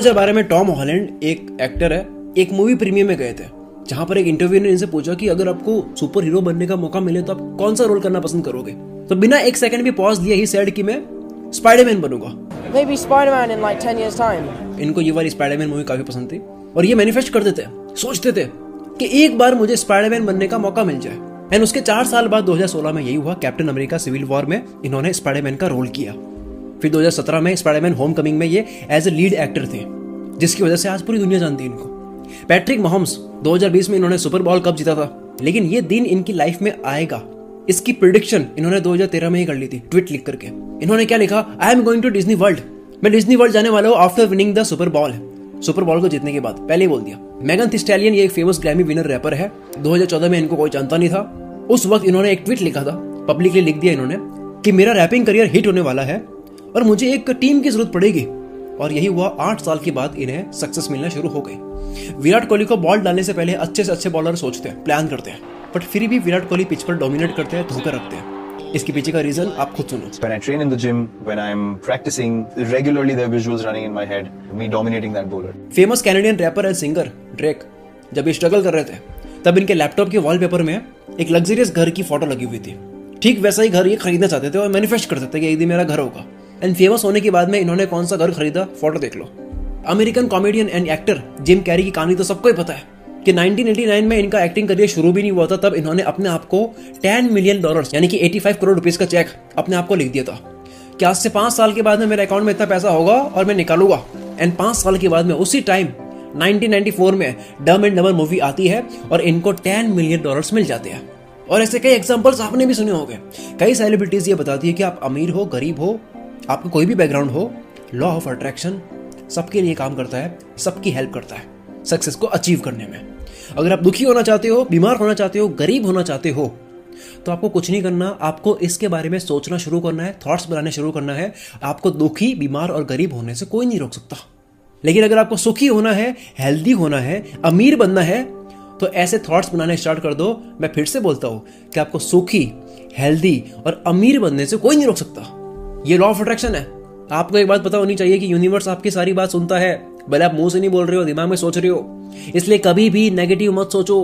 2012 में Tom Holland एक actor है, एक मूवी प्रीमियर में गए थे जहां पर एक इंटरव्यू ने इनसे पूछा कि अगर आपको सुपर हीरो बनने का मौका मिले तो आप कौन सा रोल करना पसंद करोगे। तो बिना एक सेकंड भी पॉज दिए ही सेड कि मैं स्पाइडरमैन बनूंगा। Maybe Spider-Man in like 10 years time. इनको ये वाली स्पाइडरमैन मूवी काफी पसंद थी और ये मैनिफेस्ट करते थे, सोचते थे कि एक बार मुझे स्पाइडरमैन बनने का मौका मिल जाए। एंड उसके 4 साल बाद 2016 में यही हुआ। कैप्टन अमेरिका सिविल वॉर में इन्होंने स्पाइडरमैन का रोल किया। फिर 2017 में स्पाइडरमैन होमकमिंग में ये एज ए लीड एक्टर थे, जिसकी वजह से आज पूरी दुनिया जानती है इनको। पैट्रिक महोम्स 2020 में इन्होंने सुपर बॉल कप जीता था, लेकिन ये दिन इनकी लाइफ में आएगा इसकी प्रिडिक्शन इन्होंने 2013 में ही कर ली थी ट्वीट लिख करके। इन्होंने क्या लिखा, I am going to Disney World. मैं डिज्नी वर्ल्ड जाने वाला हूँ after winning the Super Bowl. Super Bowl को जीतने के बाद पहले ही बोल दिया। मेगन थी स्टैलियन ये एक फेमस ग्रैमी विनर रैपर है। 2014 में इनको कोई जानता नहीं था। उस वक्त इन्होंने एक ट्वीट लिखा था, पब्लिकली लिख दिया इन्होंने कि मेरा रैपिंग करियर हिट होने वाला है और मुझे एक टीम की जरूरत पड़ेगी। और यही हुआ, 8 साल के बाद इन्हें सक्सेस मिलना शुरू हो गई। विराट कोहली को बॉल डालने से पहले अच्छे से अच्छे बॉलर सोचते हैं, प्लान करते हैं, बट फिर भी विराट कोहली पिच पर डोमिनेट करते हैं, धोखा रखते हैं। इसके पीछे का रीजन आप खुद सुनो। When I train in the gym, when I'm practicing, regularly there are visuals running in my head, me dominating that bowler. Famous Canadian wrapper and singer Drake जब ये स्ट्रगल कर रहे थे, तब इनके लैपटॉप के वॉलपेपर में एक लग्जरियस घर की फोटो लगी हुई थी। ठीक वैसा ही घर ये खरीदना चाहते थे और मैनिफेस्ट करते थे कि एक दिन मेरा घर होगा। एंड फेमस होने के बाद में इन्होंने कौन सा घर खरीदा, फोटो देख लो। American comedian and actor Jim Carrey की कहानी तो सबको ही पता है कि 1989 में इनका एक्टिंग करियर शुरू भी नहीं हुआ था, तब इन्होंने अपने आप को $10 मिलियन यानी कि 85 करोड़ रुपीस का चेक अपने आप को लिख दिया था कि आज से 5 साल के बाद में मेरे अकाउंट में इतना पैसा होगा और मैं निकालूंगा। एंड 5 साल के बाद में उसी टाइम 1994 में डम एंड डमर मूवी आती है और इनको $10 मिलियन मिल जाते हैं। और ऐसे कई एग्जांपल्स आपने भी सुने होंगे। कई सेलिब्रिटीज ये बताती है कि आप अमीर हो, गरीब हो, आपका कोई भी बैकग्राउंड हो, लॉ ऑफ अट्रैक्शन सबके लिए काम करता है, सबकी हेल्प करता है सक्सेस को अचीव करने में। अगर आप दुखी होना चाहते हो, बीमार होना चाहते हो, गरीब होना चाहते हो, तो आपको कुछ नहीं करना, आपको इसके बारे में सोचना शुरू करना है, थॉट्स बनाने शुरू करना है। आपको दुखी, बीमार और गरीब होने से कोई नहीं रोक सकता। लेकिन अगर आपको सुखी होना है, हेल्दी होना है, अमीर बनना है, तो ऐसे थॉट्स बनाने स्टार्ट कर दो। मैं फिर से बोलता हूं कि आपको सुखी, हेल्दी और अमीर बनने से कोई नहीं रोक सकता। ये लॉ ऑफ अट्रैक्शन है। आपको एक बात पता होनी चाहिए कि यूनिवर्स आपकी सारी बात सुनता है, भले आप मुंह से नहीं बोल रहे हो, दिमाग में सोच रहे हो। इसलिए कभी भी नेगेटिव मत सोचो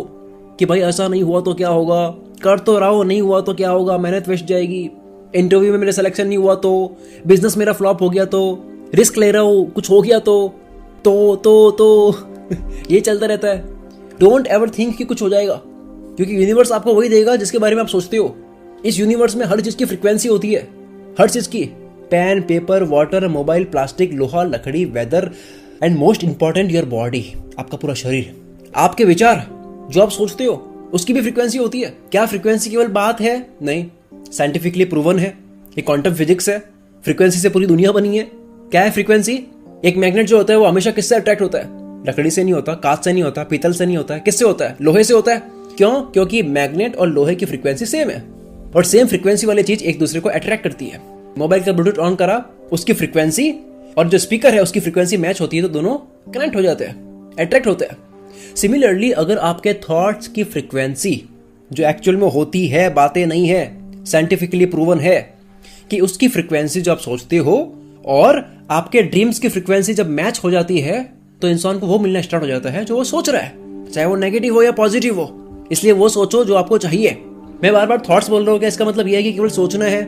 कि भाई ऐसा नहीं हुआ तो क्या होगा, कर तो रहा हो, नहीं हुआ तो क्या होगा, मेहनत वेस्ट जाएगी, इंटरव्यू में मेरा सिलेक्शन नहीं हुआ तो, बिजनेस मेरा फ्लॉप हो गया तो, रिस्क ले रहा हूं कुछ हो गया तो ये चलता रहता है। डोंट एवर थिंक कि कुछ हो जाएगा, क्योंकि यूनिवर्स आपको वही देगा जिसके बारे में आप सोचते हो। इस यूनिवर्स में हर चीज की फ्रीक्वेंसी होती है, हर चीज की। Pen, paper, water, mobile, plastic, लोहा, लकड़ी, weather and most important your body, आपका पूरा शरीर, आपके विचार, जो आप सोचते हो उसकी भी फ्रीक्वेंसी होती है। क्या फ्रीक्वेंसी केवल बात है? नहीं, साइंटिफिकली प्रूवन है, ये क्वांटम फिजिक्स है। फ्रीक्वेंसी से पूरी दुनिया बनी है। क्या है फ्रीक्वेंसी? एक मैग्नेट जो होता है वो हमेशा किससे अट्रैक्ट होता है? लकड़ी से नहीं होता, कांच से नहीं होता, पीतल से नहीं होता है, किससे होता है? लोहे से होता है। क्यों? क्योंकि मैग्नेट और लोहे की फ्रीक्वेंसी सेम है और सेम फ्रीक्वेंसी वाली चीज एक दूसरे को अट्रैक्ट करती है। मोबाइल का ब्लूटूथ ऑन करा, उसकी फ्रीक्वेंसी और जो स्पीकर है उसकी फ्रीक्वेंसी मैच होती है, तो दोनों कनेक्ट हो जाते हैं, अट्रैक्ट होते हैं। सिमिलरली अगर आपके थॉट्स की फ्रीक्वेंसी जो एक्चुअल में होती है, बातें नहीं है, साइंटिफिकली प्रूवन है कि उसकी फ्रीक्वेंसी जो आप सोचते हो और आपके ड्रीम्स की फ्रीक्वेंसी जब मैच हो जाती है, तो इंसान को वो मिलना स्टार्ट हो जाता है जो वो सोच रहा है, चाहे वो नेगेटिव हो या पॉजिटिव हो। इसलिए वो सोचो जो आपको चाहिए। मैं बार बार थॉट्स बोल रहा हूँ, इसका मतलब यह है कि केवल सोचना है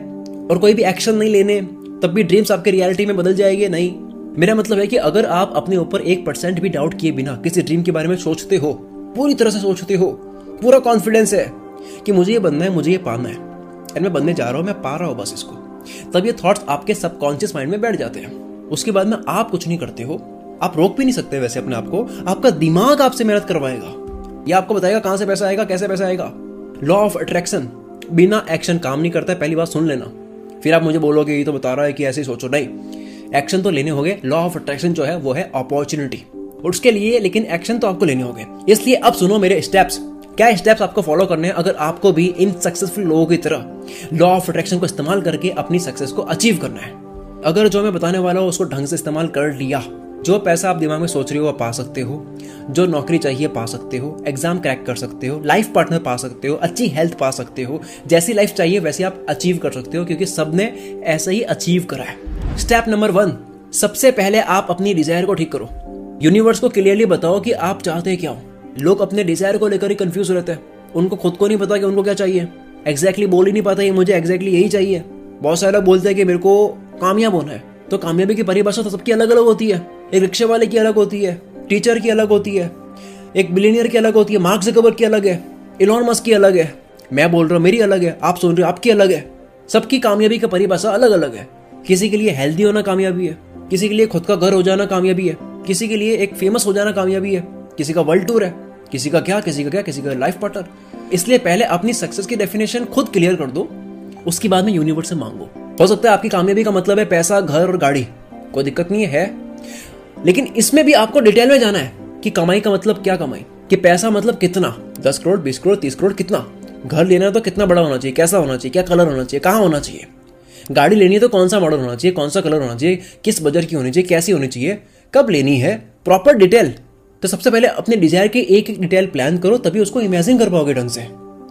और कोई भी एक्शन नहीं लेने, तब भी ड्रीम्स आपके रियलिटी में बदल जाएंगे? नहीं, मेरा मतलब है कि अगर आप अपने ऊपर 1% भी डाउट किए बिना किसी ड्रीम के बारे में सोचते हो, पूरी तरह से सोचते हो, पूरा कॉन्फिडेंस है कि मुझे ये बनना है, मुझे ये पाना है और मैं बनने जा रहा हूं, मैं पा रहा हूं बस इसको, तब ये थॉट्स आपके सबकॉन्शियस माइंड में बैठ जाते हैं। उसके बाद में आप कुछ नहीं करते हो, आप रोक भी नहीं सकते वैसे अपने आप को, आपका दिमाग आपसे मेहनत करवाएगा, ये आपको बताएगा कहां से पैसा आएगा, कैसे पैसा आएगा। लॉ ऑफ अट्रैक्शन बिना एक्शन काम नहीं करता है, पहली बात सुन लेना। फिर आप मुझे बोलोगे ये तो बता रहा है कि ऐसे ही सोचो, नहीं, एक्शन तो लेने होंगे। लॉ ऑफ अट्रैक्शन जो है वो है अपॉर्चुनिटी, उसके लिए लेकिन एक्शन तो आपको लेने होंगे। इसलिए अब सुनो मेरे स्टेप्स, क्या स्टेप्स आपको फॉलो करने हैं अगर आपको भी इन सक्सेसफुल लोगों की तरह लॉ ऑफ अट्रैक्शन को इस्तेमाल करके अपनी सक्सेस को अचीव करना है। अगर जो मैं बताने वाला हूं उसको ढंग से इस्तेमाल कर लिया, जो पैसा आप दिमाग में सोच रहे हो पा सकते हो, जो नौकरी चाहिए पा सकते हो, एग्जाम क्रैक कर सकते हो, लाइफ पार्टनर पा सकते हो, अच्छी हेल्थ पा सकते हो, जैसी लाइफ चाहिए वैसे आप अचीव कर सकते हो, क्योंकि सबने ऐसा ही अचीव करा है। स्टेप नंबर 1, सबसे पहले आप अपनी डिजायर को ठीक करो। यूनिवर्स को क्लियरली बताओ कि आप चाहते क्या हो। लोग अपने डिजायर को लेकर ही कंफ्यूज रहते हैं, उनको खुद को नहीं पता कि उनको क्या चाहिए, एग्जैक्टली बोल ही नहीं पाता कि मुझे एग्जैक्टली यही चाहिए। बहुत सारे लोग बोलते हैं कि मेरे को कामयाब होना है, तो कामयाबी की परिभाषा तो सबकी अलग अलग होती है। एक रिक्शे वाले की अलग होती है, टीचर की अलग होती है, एक बिलियनियर की अलग होती है, मार्क ज़करबर्ग की अलग है, इलॉन मस्क की अलग है, मैं बोल रहा हूँ मेरी अलग है, आप सुन रहे हो आपकी अलग है। सबकी कामयाबी की परिभाषा अलग अलग है। किसी के लिए हेल्दी होना कामयाबी है, किसी के लिए खुद का घर हो जाना कामयाबी है, किसी के लिए एक फेमस हो जाना कामयाबी है, किसी का वर्ल्ड टूर है, किसी का क्या, किसी का लाइफ पार्टनर। इसलिए पहले अपनी सक्सेस की डेफिनेशन खुद क्लियर कर दो, उसके बाद में यूनिवर्स से मांगो। हो सकता है आपकी कामयाबी का मतलब है पैसा, घर और गाड़ी, कोई दिक्कत नहीं है, लेकिन इसमें भी आपको डिटेल में जाना है कि कमाई का मतलब क्या, कमाई कि पैसा मतलब कितना, 10 करोड़ 20 करोड़ 30 करोड़ कितना, घर लेना है तो कितना बड़ा होना चाहिए, कैसा होना चाहिए, क्या कलर होना चाहिए, कहाँ होना चाहिए, गाड़ी लेनी है तो कौन सा मॉडल होना चाहिए, कौन सा कलर होना चाहिए, किस बजट की होनी चाहिए, कैसी होनी चाहिए, कब लेनी है, प्रॉपर डिटेल। तो सबसे पहले अपने डिजायर के एक एक डिटेल प्लान करो, तभी उसको इमेजिन कर पाओगे ढंग से।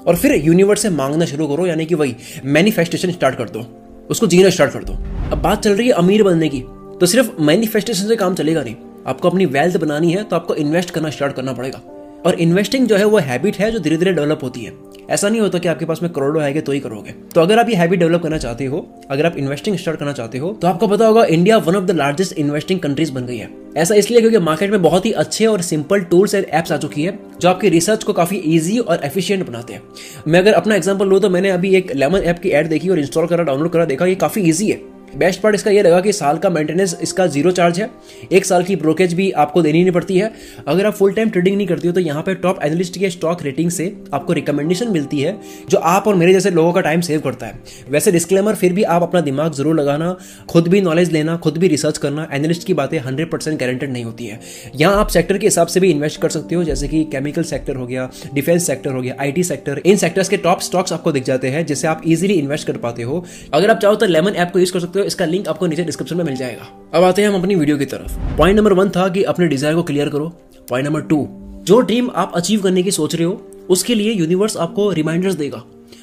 और फिर यूनिवर्स से मांगना शुरू करो, यानी कि वही मैनिफेस्टेशन स्टार्ट कर दो, उसको जीना स्टार्ट कर दो। अब बात चल रही है अमीर बनने की, तो सिर्फ मैनिफेस्टेशन से काम चलेगा नहीं। आपको अपनी वेल्थ बनानी है तो आपको इन्वेस्ट करना स्टार्ट करना पड़ेगा। और इन्वेस्टिंग जो है वो हैबिट है जो धीरे धीरे डेवलप होती है। ऐसा नहीं होता कि आपके पास में करोड़ों आएंगे तो ही करोगे। तो अगर आप ये हैबिट डेवलप करना चाहते हो, अगर आप इन्वेस्टिंग स्टार्ट करना चाहते हो, तो आपको पता होगा India one of the largest investing countries बन गई है। ऐसा इसलिए क्योंकि मार्केट में बहुत ही अच्छे और सिंपल टूल्स एंड एप्स आ चुकी है जो आपकी रिसर्च को काफी ईजी और एफिशिएंट बनाते हैं। मैं अगर अपना एग्जांपल लूं तो मैंने अभी एक लेमन ऐप की ऐड देखी और इंस्टॉल करा, डाउनलोड करा, देखा ये काफी ईजी है। बेस्ट पार्ट इसका ये लगा कि साल का मेंटेनेंस इसका 0 चार्ज है, 1 साल की ब्रोकेज भी आपको देनी नहीं पड़ती है। अगर आप फुल टाइम ट्रेडिंग नहीं करती हो तो यहाँ पे टॉप एनालिस्ट के स्टॉक रेटिंग से आपको रिकमेंडेशन मिलती है जो आप और मेरे जैसे लोगों का टाइम सेव करता है। वैसे डिस्क्लेमर, फिर भी आप अपना दिमाग जरूर लगाना, खुद भी नॉलेज लेना, खुद भी रिसर्च करना। एनालिस्ट की बातें 100% गारंटेड नहीं होती है। यहाँ आप सेक्टर के हिसाब से भी इन्वेस्ट कर सकते हो, जैसे कि केमिकल सेक्टर हो गया, डिफेंस सेक्टर हो गया, IT सेक्टर। इन सेक्टर्स के टॉप स्टॉक्स आपको दिख जाते हैं जिससे आप इजीली इन्वेस्ट कर पाते हो। अगर आप चाहो तो लेमन ऐप को यूज कर सकते हो, इसका लिंक आपको डिस्क्रिप्शन में मिल जाएगा। अब आते हैं हम अपनी वीडियो की तरफ। पॉइंट नंबर 1 था कि अपने डिजायर को क्लियर करो। पॉइंट नंबर 2, जो ड्रीम आप अचीव करने की सोच रहे हो उसके लिए यूनिवर्स आपको रिमाइंडर्स देगा,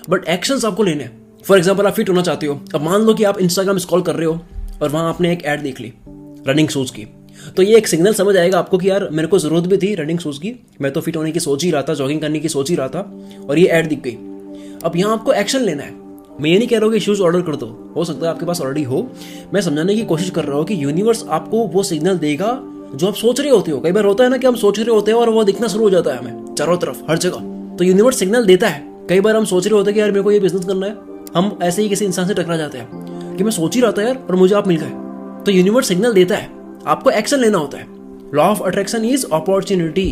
बट एक्शंस आपको लेने हैं। फॉर एग्जांपल, आप फिट होना चाहते हो। अब मान लो कि आप इंस्टाग्राम स्क्रॉल कर रहे हो और वहां आपने एक ऐड देख ली रनिंग शूज की, तो ये एक सिग्नल समझ आएगा आपको कि यार मेरे को जरूरत भी थी रनिंग शूज की, मैं तो फिट होने की सोच ही रहा था, जॉगिंग करने की सोच ही रहा था, और ये ऐड दिख गई। अब यहाँ आपको एक्शन लेना है। मैं ये नहीं कह रहा हूँ कि शूज ऑर्डर कर दो, हो सकता है आपके पास ऑलरेडी हो। मैं समझाने की कोशिश कर रहा हूँ कि यूनिवर्स आपको वो सिग्नल देगा जो आप सोच रहे होते हो। कई बार होता है ना कि हम सोच रहे होते हैं और वो दिखना शुरू हो जाता है हमें चारों तरफ, हर जगह। तो यूनिवर्स सिग्नल देता है। कई बार हम सोच रहे होते हैं कि यार मेरे को ये बिजनेस करना है, हम ऐसे ही किसी इंसान से टकरा जाते हैं कि मैं सोच ही रहा था यार और मुझे आप मिल गए। तो यूनिवर्स सिग्नल देता है, आपको एक्शन लेना होता है। Law of attraction is opportunity,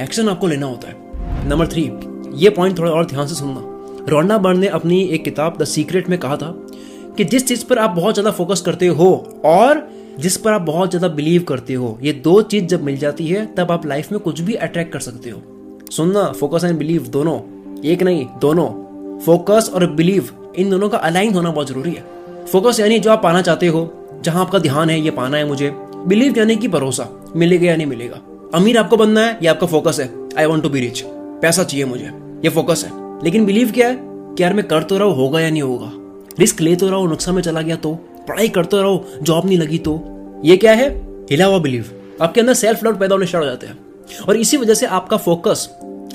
action आपको लेना होता है। नंबर 3, ये पॉइंट थोड़ा और ध्यान से सुनना। रोंडा बर्न ने अपनी एक किताब द सीक्रेट में कहा था कि जिस चीज पर आप बहुत ज्यादा फोकस करते हो और जिस पर आप बहुत ज्यादा बिलीव करते हो, ये 2 चीज जब मिल जाती है तब आप लाइफ में कुछ भी अट्रैक्ट कर सकते हो। सुनना, फोकस एंड बिलीव दोनों, एक नहीं दोनों। फोकस और बिलीव, इन दोनों का अलाइन होना बहुत जरूरी है। फोकस यानी जो आप पाना चाहते हो, जहां आपका ध्यान है, ये पाना है मुझे। बिलीव यानी कि भरोसा, मिलेगा या नहीं मिलेगा। अमीर आपको बनना है, ये आपका फोकस है, I want to be rich, पैसा चाहिए मुझे, ये फोकस है। लेकिन बिलीव क्या है कि यार मैं कर तो रहा हूं, होगा या नहीं होगा, रिस्क ले तो रहा हूं, नुकसान में चला गया तो, पढ़ाई करते रहा हूं, जॉब नहीं लगी तो, ये क्या है, हिला हुआ बिलीव। आपके अंदर सेल्फ डाउट पैदा होने स्टार्ट हो जाते हैं और इसी वजह से आपका फोकस,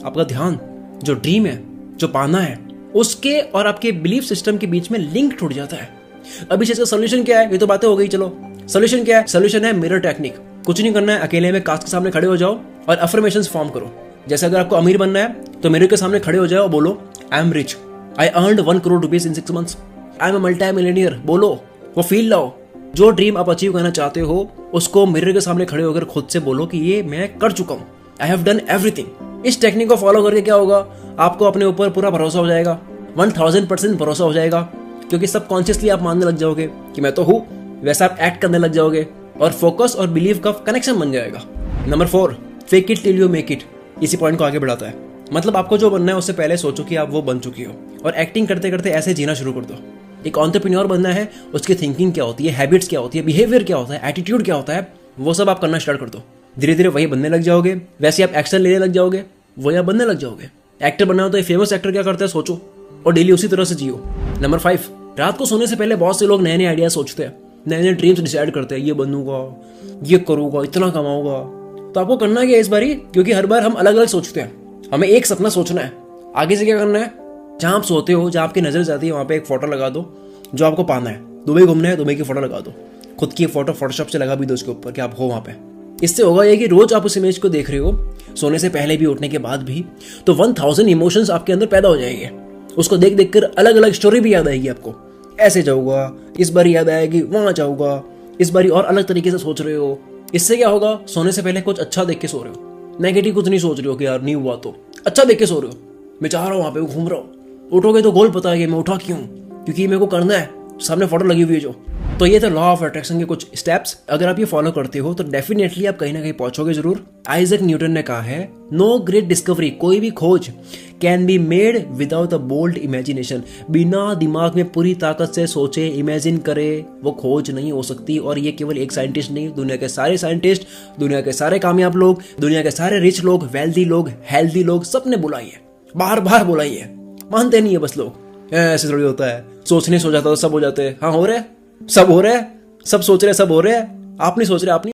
आपका ध्यान, जो ड्रीम है, जो पाना है, उसके और आपके बिलीफ सिस्टम के बीच में लिंक टूट जाता है। अब इस इसका सोल्यूशन क्या है, ये तो बातें हो गई, चलो सोल्यूशन क्या है। सोल्यूशन है मिरर टेक्निक। कुछ नहीं करना है, अकेले में कांच के सामने खड़े हो जाओ और अफर्मेशंस फॉर्म करो। जैसे अगर आपको अमीर बनना है तो मिरर के सामने खड़े हो जाओ और बोलो I am rich, I earned 1 crore rupees in 6 months, I am a multi millionaire. बोलो, वो फील लाओ। जो ड्रीम आप अचीव करना चाहते हो उसको मिरर के सामने खड़े होकर खुद से बोलो कि ये मैं कर चुका हूं, आई हैव डन एवरीथिंग। इस टेक्निक को फॉलो करके क्या होगा, आपको अपने ऊपर पूरा भरोसा हो जाएगा, 1000% भरोसा हो जाएगा, क्योंकि सबकॉन्शियसली आप मानने लग जाओगे कि मैं तो हूं, वैसा आप एक्ट करने लग जाओगे और फोकस और बिलीव का कनेक्शन बन जाएगा। Number 4, fake it till you make it. इसी पॉइंट को आगे बढ़ाता है। मतलब आपको जो बनना है उससे पहले सोचो कि आप वो बन चुकी हो और एक्टिंग करते करते ऐसे जीना शुरू कर दो। एक एंटरप्रेन्योर बनना है, उसकी थिंकिंग क्या होती है, हैबिट्स क्या होती है, बिहेवियर क्या होता है, एटीट्यूड क्या होता है, वो सब आप करना स्टार्ट कर दो। धीरे धीरे वही बनने लग जाओगे, वैसे आप एक्शन लेने लग जाओगे, वही आप बनने लग जाओगे। एक्टर बनना हो तो फेमस एक्टर क्या करता है सोचो और डेली उसी तरह से जियो। नंबर 5, रात को सोने से पहले बहुत से लोग नए नए आइडिया सोचते हैं नए नए ड्रीम्स डिसाइड करते हैं, ये बनूंगा, ये करूंगा, इतना कमाऊंगा। तो आपको करना क्या है इस बारी, क्योंकि हर बार हम अलग अलग सोचते हैं, हमें एक सपना सोचना है, आगे से क्या करना है, जहां आप सोते हो, जहां आपकी नजर जाती है, वहां पे एक फोटो लगा दो जो आपको पाना है। दुबई घूमना है, दुबई की फोटो लगा दो, खुद की फोटो फोटोशॉप से लगा भी दो उसके ऊपर कि आप हो वहां पे। इससे होगा ये कि रोज आप उस इमेज को देख रहे हो, सोने से पहले भी, उठने के बाद भी, तो 1000 इमोशंस आपके अंदर पैदा हो जाएंगे। उसको देख देख कर अलग अलग स्टोरी भी याद आएगी आपको, ऐसे जाऊंगा, इस बार याद आएगी, वहां जाऊंगा, इस बार और अलग तरीके से सोच रहे हो। इससे क्या होगा, सोने से पहले कुछ अच्छा देख के सो रहे हो, नेगेटिव कुछ नहीं सोच रहे हो कि यार नहीं हुआ, तो अच्छा देख के सो रहे हो, मैं चाह रहा हूं वहां पे घूम रहा हूं। उठोगे तो गोल पता है कि मैं उठा क्यों, क्योंकि मेरे को करना है, सामने फोटो लगी हुई है जो। तो ये थे लॉ ऑफ अट्रैक्शन के कुछ स्टेप्स। अगर आप ये फॉलो करते हो तो डेफिनेटली आप कहीं ना कहीं पहुंचोगे जरूर। आइजैक न्यूटन ने कहा है, नो ग्रेट डिस्कवरी, कोई भी खोज can be made without a bold imagination, बिना दिमाग में पूरी ताकत से सोचे, इमेजिन करे, वो खोज नहीं हो सकती। और ये केवल एक साइंटिस्ट नहीं, दुनिया के सारे साइंटिस्ट, दुनिया के सारे कामयाब लोग, दुनिया के सारे रिच लोग, वेल्दी लोग, हेल्दी लोग, सबने बुलाई है, बार बार बुलाई है, मानते नहीं है बस लोग। ऐसे थोड़ी होता है, सोचने सो जाता तो सब हो जाते हैं। हाँ हो रहा है, सब हो रहा है, सब सोच रहे हैं, सब हो रहा है, आप नहीं सोच रहे, आप नहीं